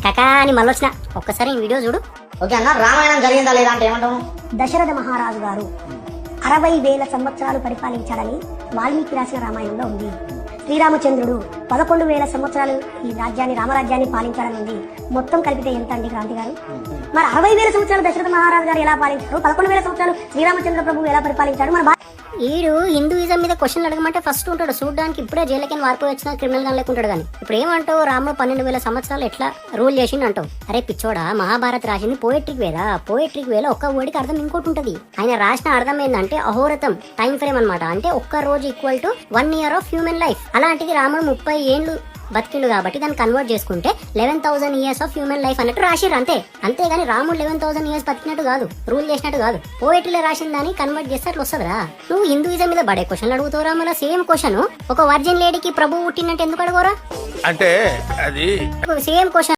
కకా అని మళ్ళొచ్చిన ఒక్కసారి ఈ వీడియో చూడు. ఓకే అన్న, రామాయణం జరిగిందా లేదా అంటే ఏమంటావు? దశరథ మహారాజు గారు 60,000 సంవత్సరాలు పరిపాలించాడని వాల్మీకి రాసిన రామాయణంలో ఉంది. శ్రీరామచంద్రుడు 11,000 సంవత్సరాలు ఈ రాజ్యాన్ని రామరాజ్యాన్ని పాలించాడని ఉంది. మొత్తం కలిపితే ఎంత అండి క్రాంతి గారు? మరి 60,000 సంవత్సరాలు దశరథ మహారాజు గారు ఎలా పాలించారు? 11,000 సంవత్సరాలు శ్రీరామచంద్ర ప్రభువు ఎలా పరిపాలించాడు? మన ఈడు హిందూయిజం మీద క్వశ్చన్లు అడగమంటే ఫస్ట్ ఉంటాడు చూడడానికి, ఇప్పుడే జైలుకి వారిపోయి వచ్చిన క్రిమినల్ గా లేకుంటాడు. కానీ ఇప్పుడు ఏమంటావు, రాముడు 12,000 సంవత్సరాలు ఎట్లా రూల్ చేసిండు అంటావు. అరే పిచ్చోడా, మహాభారత్ రాసింది పోయట్రిక్ వేదా. పోయట్రిక్ వేలో ఒక్క వర్డ్కి అర్థం ఇంకోటి ఉంటది. ఆయన రాసిన అర్థం ఏంటంటే అహోరతం, టైం ఫ్రేమ్ అనమాట. అంటే ఒక్క రోజు equal to 1 year of human life. అలాంటిది రాముడు 30 ఏళ్ళు బతికిండు కాబట్టి దాన్ని కన్వర్ట్ చేసుకుంటే 11,000 years ఆఫ్ హ్యూమన్ లైఫ్ అన్నట్టు రాసిర్రు అంతే. అంతేగాని రాముడు 11,000 years బతికినట్టు కాదు, రూల్ చేసినట్టు కాదు. పోయిట్లో రాసిన దాన్ని కన్వర్ట్ చేస్తే అట్లా వస్తుందిరా. నువ్వు హిందూయిజం మీద బడే క్వశ్చన్ అడుగుతావురా. మళ్ళీ సేమ్ క్వశ్చన్ ఒక వర్జిన్ లేడీకి ప్రభువు పుట్టినట్టు ఎందుకు అడగోరా? అంటే అది సేమ్ క్వశ్చన్